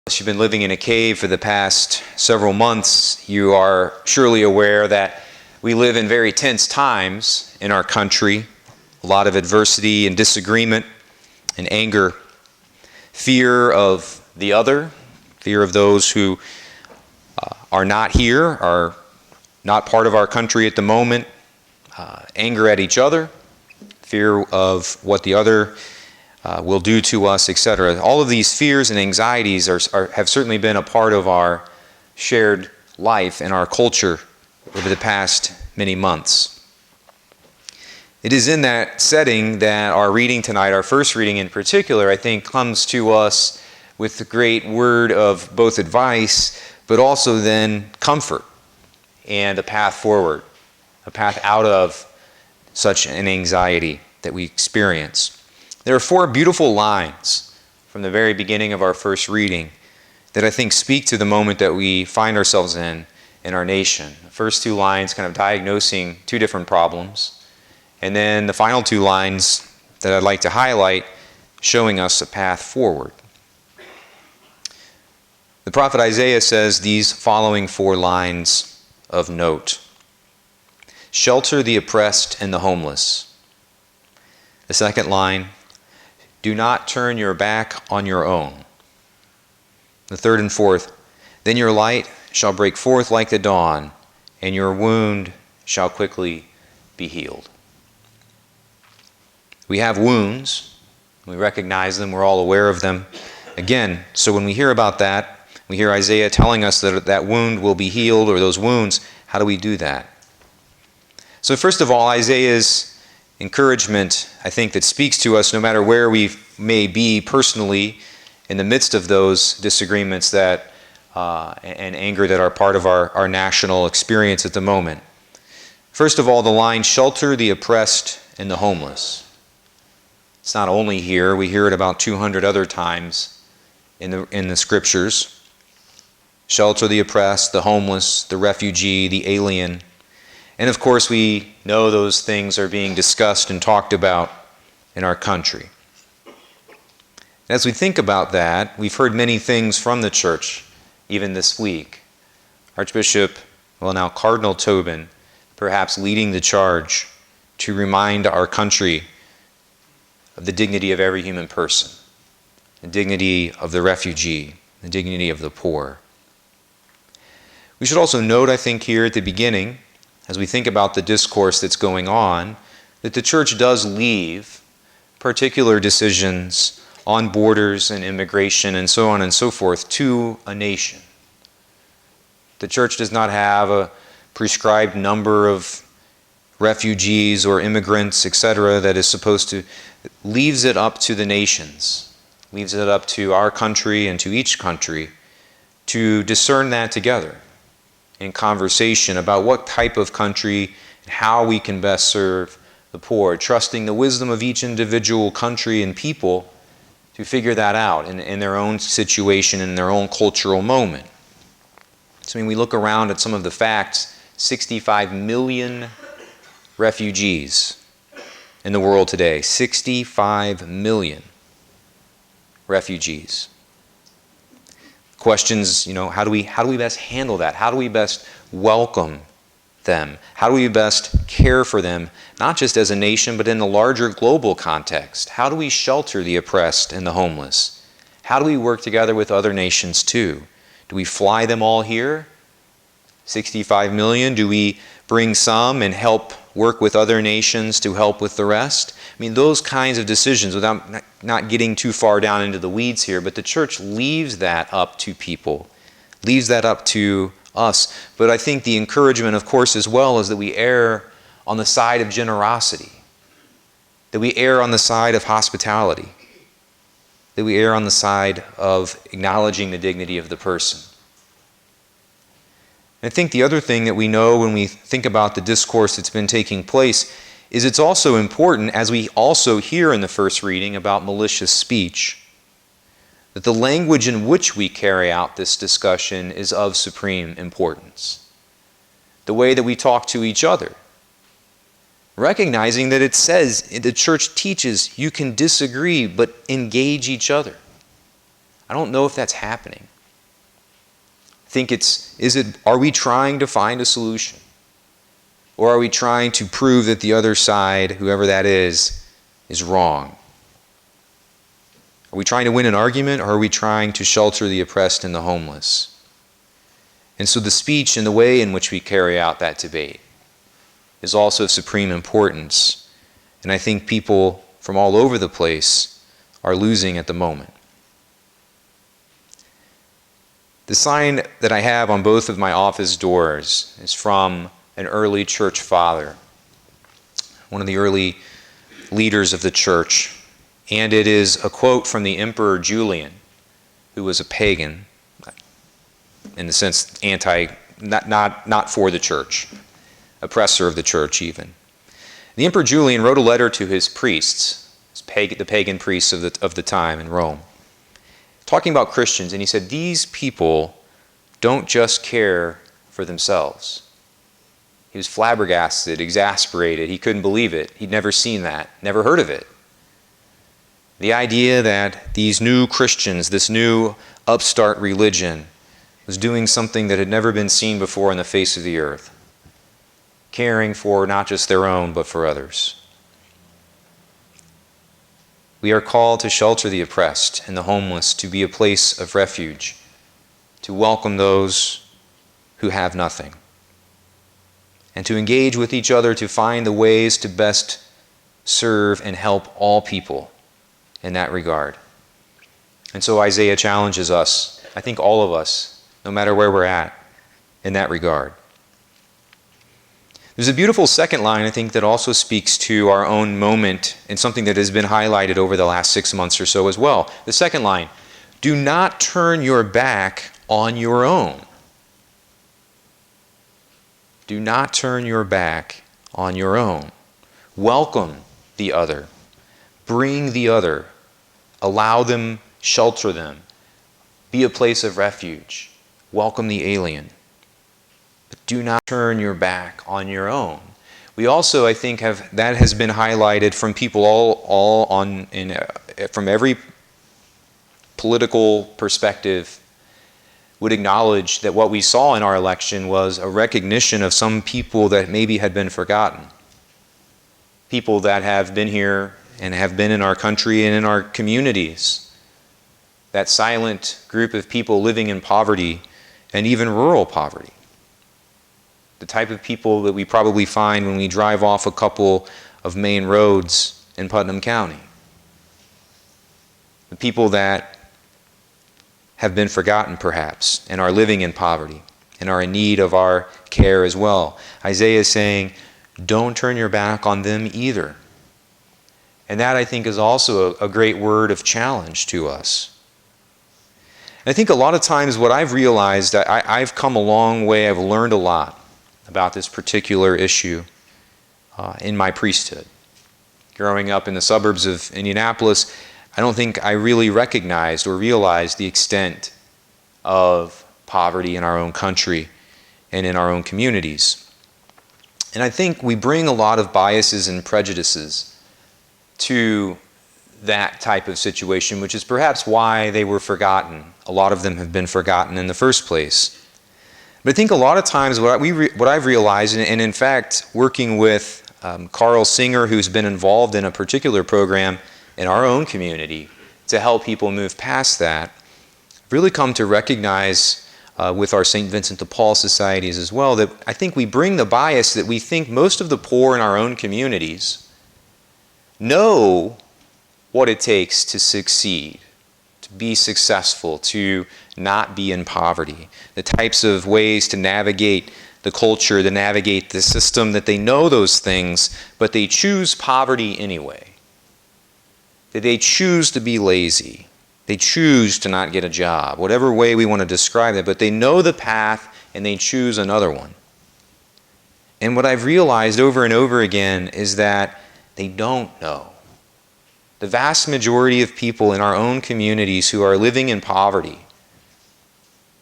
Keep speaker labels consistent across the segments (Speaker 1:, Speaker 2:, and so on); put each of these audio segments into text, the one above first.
Speaker 1: If you've been living in a cave for the past several months, you are surely aware that we live in very tense times in our country. A lot of adversity and disagreement and anger, fear of the other, fear of those who are not here, are not part of our country at the moment, anger at each other, fear of what the other will do to us, etc. All of these fears and anxieties have certainly been a part of our shared life and our culture over the past many months. It is in that setting that our reading tonight, our first reading in particular, I think comes to us with the great word of both advice, but also then comfort and a path forward, a path out of such an anxiety that we experience. There are four beautiful lines from the very beginning of our first reading that I think speak to the moment that we find ourselves in our nation. The first two lines kind of diagnosing two different problems, and then the final two lines that I'd like to highlight showing us a path forward. The prophet Isaiah says these following four lines of note. Shelter the oppressed and the homeless. The second line, do not turn your back on your own. The third and fourth, then your light shall break forth like the dawn, and your wound shall quickly be healed. We have wounds. We recognize them. We're all aware of them. Again, so when we hear about that, we hear Isaiah telling us that that wound will be healed, or those wounds. How do we do that? So first of all, Isaiah's encouragement, I think, that speaks to us no matter where we may be personally in the midst of those disagreements that and anger that are part of our national experience at the moment. First of all, the line, shelter the oppressed and the homeless. It's not only here, we hear it about 200 other times in the scriptures. Shelter the oppressed, the homeless, the refugee, the alien. And of course, we know those things are being discussed and talked about in our country. As we think about that, we've heard many things from the church, even this week. Archbishop, now Cardinal Tobin, perhaps leading the charge to remind our country of the dignity of every human person, the dignity of the refugee, the dignity of the poor. We should also note, I think, here at the beginning, as we think about the discourse that's going on, that the church does leave particular decisions on borders and immigration and so on and so forth to a nation. The church does not have a prescribed number of refugees or immigrants, etc., that is supposed to, leaves it up to the nations, leaves it up to our country and to each country to discern that together in conversation about what type of country and how we can best serve the poor, trusting the wisdom of each individual country and people to figure that out in their own situation, in their own cultural moment. So when we look around at some of the facts, 65 million refugees in the world today, 65 million refugees. Questions, how do we best handle that? How do we best welcome them? How do we best care for them, not just as a nation, but in the larger global context? How do we shelter the oppressed and the homeless? How do we work together with other nations too? Do we fly them all here? 65 million? Do we bring some and help work with other nations to help with the rest? Those kinds of decisions, without not getting too far down into the weeds here, but the church leaves that up to people, leaves that up to us. But I think the encouragement, of course, as well, is that we err on the side of generosity, that we err on the side of hospitality, that we err on the side of acknowledging the dignity of the person. And I think the other thing that we know when we think about the discourse that's been taking place is it's also important, as we also hear in the first reading about malicious speech, that the language in which we carry out this discussion is of supreme importance. The way that we talk to each other, recognizing that it says, the church teaches you can disagree but engage each other. I don't know if that's happening. Are we trying to find a solution? Or are we trying to prove that the other side, whoever that is wrong? Are we trying to win an argument, or are we trying to shelter the oppressed and the homeless? And so the speech and the way in which we carry out that debate is also of supreme importance. And I think people from all over the place are losing at the moment. The sign that I have on both of my office doors is from an early church father, one of the early leaders of the church. And it is a quote from the Emperor Julian, who was a pagan, in the sense not for the church, oppressor of the church even. The Emperor Julian wrote a letter to his priests, the pagan priests of the time in Rome, talking about Christians, and he said, these people don't just care for themselves. He was flabbergasted, exasperated. He couldn't believe it. He'd never seen that, never heard of it. The idea that these new Christians, this new upstart religion, was doing something that had never been seen before on the face of the earth, caring for not just their own, but for others. We are called to shelter the oppressed and the homeless, to be a place of refuge, to welcome those who have nothing, and to engage with each other to find the ways to best serve and help all people in that regard. And so Isaiah challenges us, I think all of us, no matter where we're at, in that regard. There's a beautiful second line, I think, that also speaks to our own moment and something that has been highlighted over the last 6 months or so as well. The second line, do not turn your back on your own. Do not turn your back on your own. Welcome the other. Bring the other. Allow them, shelter them. Be a place of refuge. Welcome the alien. But do not turn your back on your own. We also, I think, that has been highlighted from people from every political perspective, would acknowledge that what we saw in our election was a recognition of some people that maybe had been forgotten. People that have been here and have been in our country and in our communities. That silent group of people living in poverty and even rural poverty. The type of people that we probably find when we drive off a couple of main roads in Putnam County. The people that have been forgotten perhaps and are living in poverty and are in need of our care as well. Isaiah is saying, don't turn your back on them either. And that, I think, is also a great word of challenge to us. And I think a lot of times what I've realized, I've come a long way, I've learned a lot about this particular issue in my priesthood. Growing up in the suburbs of Indianapolis, I don't think I really recognized or realized the extent of poverty in our own country and in our own communities. And I think we bring a lot of biases and prejudices to that type of situation, which is perhaps why they were forgotten. A lot of them have been forgotten in the first place. But I think a lot of times what I've realized, and in fact working with Carl Singer, who's been involved in a particular program in our own community to help people move past that, really come to recognize with our St. Vincent de Paul societies as well, that I think we bring the bias that we think most of the poor in our own communities know what it takes to succeed, to be successful, to not be in poverty, the types of ways to navigate the culture, to navigate the system, that they know those things, but they choose poverty anyway. That they choose to be lazy. They choose to not get a job, whatever way we want to describe it, but they know the path and they choose another one. And what I've realized over and over again is that they don't know. The vast majority of people in our own communities who are living in poverty,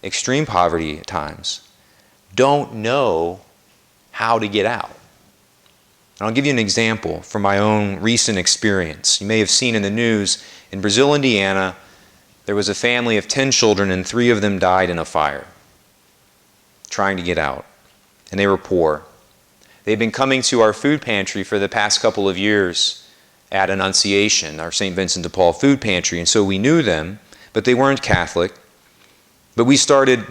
Speaker 1: extreme poverty at times, don't know how to get out. And I'll give you an example from my own recent experience. You may have seen in the news, in Brazil, Indiana, there was a family of 10 children and 3 of them died in a fire. trying to get out, and they were poor. They'd been coming to our food pantry for the past couple of years at Annunciation, our St. Vincent de Paul food pantry, and so we knew them, but they weren't Catholic. But they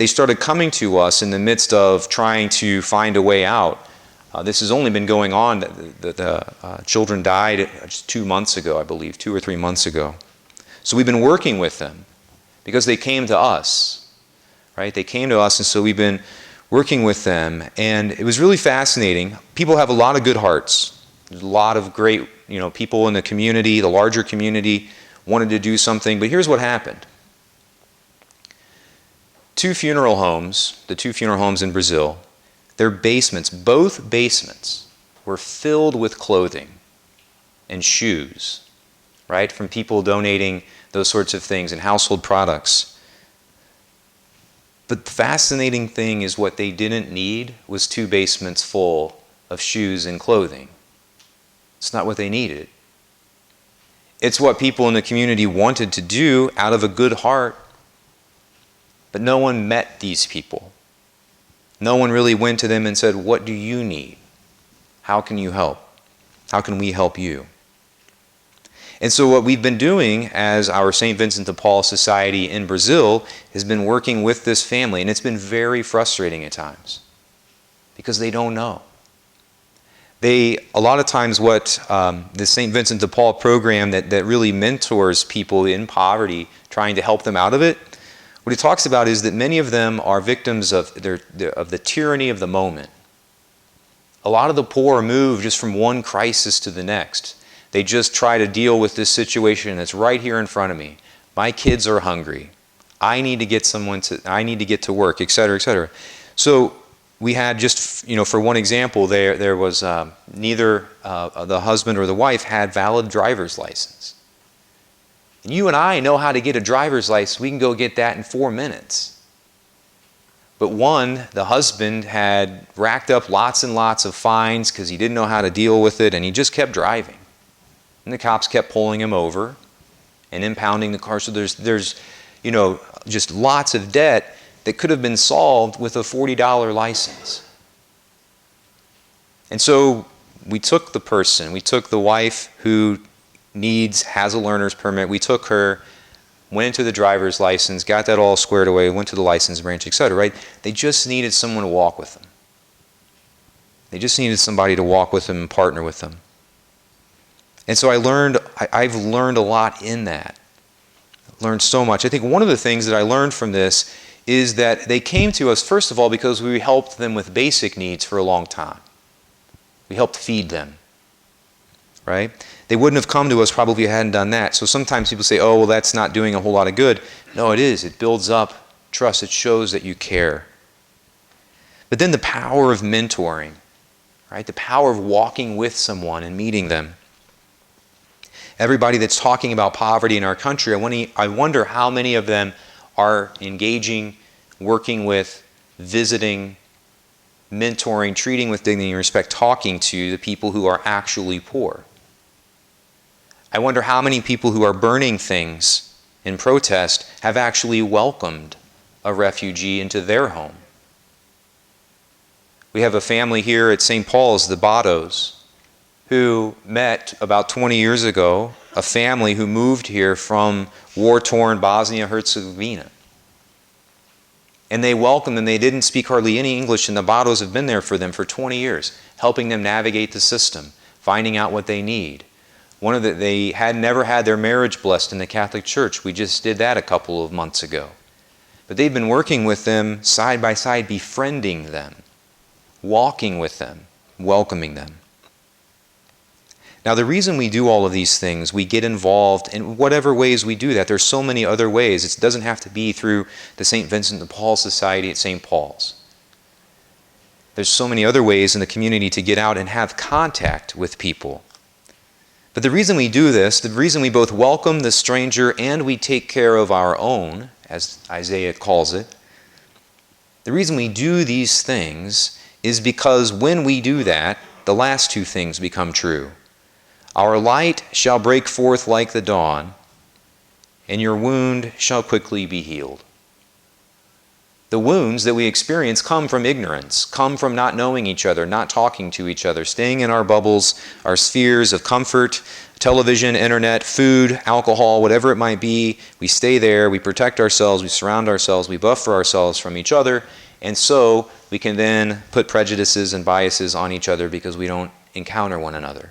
Speaker 1: started coming to us in the midst of trying to find a way out. This has only been going on. The children died just 2 months ago, I believe, 2 or 3 months ago. So we've been working with them because they came to us, right? They came to us, and so we've been working with them, and it was really fascinating. People have a lot of good hearts. There's a lot of great, people in the community, the larger community, wanted to do something, but here's what happened. The two funeral homes in Brazil, their basements, both basements, were filled with clothing and shoes, right, from people donating those sorts of things and household products. But the fascinating thing is what they didn't need was 2 basements full of shoes and clothing. It's not what they needed. It's what people in the community wanted to do out of a good heart. But no one met these people. No one really went to them and said, "What do you need? How can you help? How can we help you?" And so what we've been doing as our St. Vincent de Paul Society in Brazil has been working with this family, and it's been very frustrating at times because they don't know. A lot of times what the St. Vincent de Paul program that really mentors people in poverty, trying to help them out of it, what it talks about is that many of them are victims of the tyranny of the moment. A lot of the poor move just from one crisis to the next. They just try to deal with this situation that's right here in front of me. My kids are hungry. I need to get to work, etc., etc. So we had just, for one example, there was neither the husband or the wife had valid driver's license. And you and I know how to get a driver's license. We can go get that in 4 minutes. But the husband had racked up lots and lots of fines because he didn't know how to deal with it, and he just kept driving. And the cops kept pulling him over and impounding the car. So there's just lots of debt that could have been solved with a $40 license. And so we took the wife who has a learner's permit. We took her, went into the driver's license, got that all squared away, went to the license branch, etc., right? They just needed someone to walk with them. They just needed somebody to walk with them and partner with them. And so I've learned a lot in that. Learned so much. I think one of the things that I learned from this is that they came to us, first of all, because we helped them with basic needs for a long time. We helped feed them, right? They wouldn't have come to us probably if we hadn't done that. So sometimes people say, "Oh, well, that's not doing a whole lot of good." No, it is. It builds up trust. It shows that you care. But then the power of mentoring, right? The power of walking with someone and meeting them. Everybody that's talking about poverty in our country, I wonder how many of them are engaging, working with, visiting, mentoring, treating with dignity and respect, talking to the people who are actually poor. I wonder how many people who are burning things in protest have actually welcomed a refugee into their home. We have a family here at St. Paul's, the Bados, who met about 20 years ago, a family who moved here from war-torn Bosnia-Herzegovina. And they welcomed them. They didn't speak hardly any English, and the Bados have been there for them for 20 years, helping them navigate the system, finding out what they need. They had never had their marriage blessed in the Catholic Church. We just did that a couple of months ago. But they've been working with them side by side, befriending them, walking with them, welcoming them. Now, the reason we do all of these things, we get involved in whatever ways we do that. There's so many other ways. It doesn't have to be through the St. Vincent de Paul Society at St. Paul's. There's so many other ways in the community to get out and have contact with people. But the reason we do this, the reason we both welcome the stranger and we take care of our own, as Isaiah calls it, the reason we do these things is because when we do that, the last 2 things become true. Our light shall break forth like the dawn, and your wound shall quickly be healed. The wounds that we experience come from ignorance, come from not knowing each other, not talking to each other, staying in our bubbles, our spheres of comfort, television, internet, food, alcohol, whatever it might be. We stay there, we protect ourselves, we surround ourselves, we buffer ourselves from each other, and so we can then put prejudices and biases on each other because we don't encounter one another.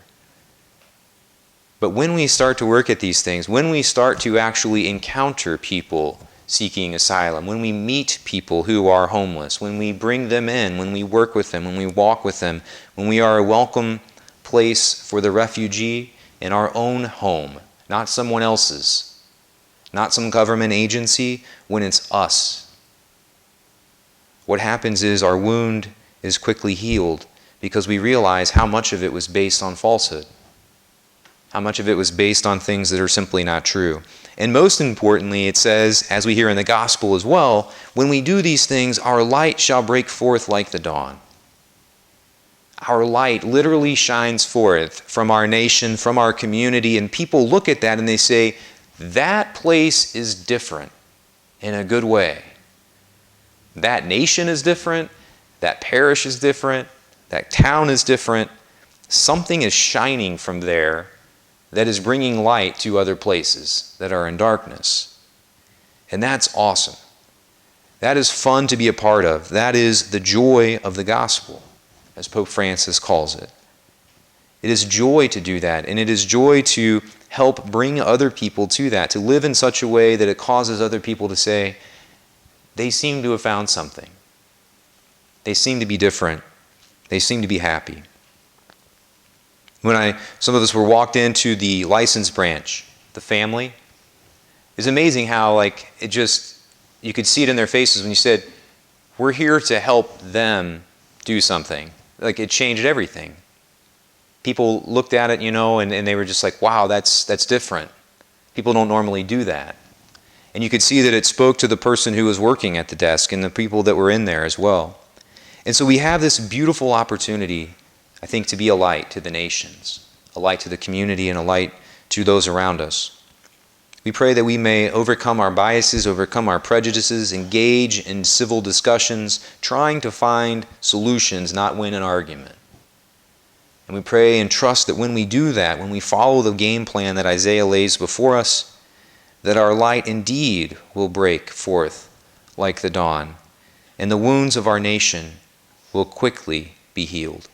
Speaker 1: But when we start to work at these things, when we start to actually encounter people seeking asylum, when we meet people who are homeless, when we bring them in, when we work with them, when we walk with them, when we are a welcome place for the refugee in our own home, not someone else's, not some government agency, when it's us, what happens is our wound is quickly healed because we realize how much of it was based on falsehood, how much of it was based on things that are simply not true. And most importantly, it says, as we hear in the gospel as well, when we do these things, our light shall break forth like the dawn. Our light literally shines forth from our nation, from our community, and people look at that and they say, that place is different in a good way. That nation is different, that parish is different, that town is different. Something is shining from there that is bringing light to other places that are in darkness. And that's awesome. That is fun to be a part of. That is the joy of the gospel, as Pope Francis calls it. It is joy to do that, and it is joy to help bring other people to that, to live in such a way that it causes other people to say, they seem to have found something. They seem to be different. They seem to be happy. When some of us were walked into the license branch, the family, it's amazing how you could see it in their faces when you said, we're here to help them do something. Like it changed everything. People looked at it, and they were just like, wow, that's different. People don't normally do that. And you could see that it spoke to the person who was working at the desk and the people that were in there as well. And so we have this beautiful opportunity, I think, to be a light to the nations, a light to the community, and a light to those around us. We pray that we may overcome our biases, overcome our prejudices, engage in civil discussions, trying to find solutions, not win an argument. And we pray and trust that when we do that, when we follow the game plan that Isaiah lays before us, that our light indeed will break forth like the dawn, and the wounds of our nation will quickly be healed.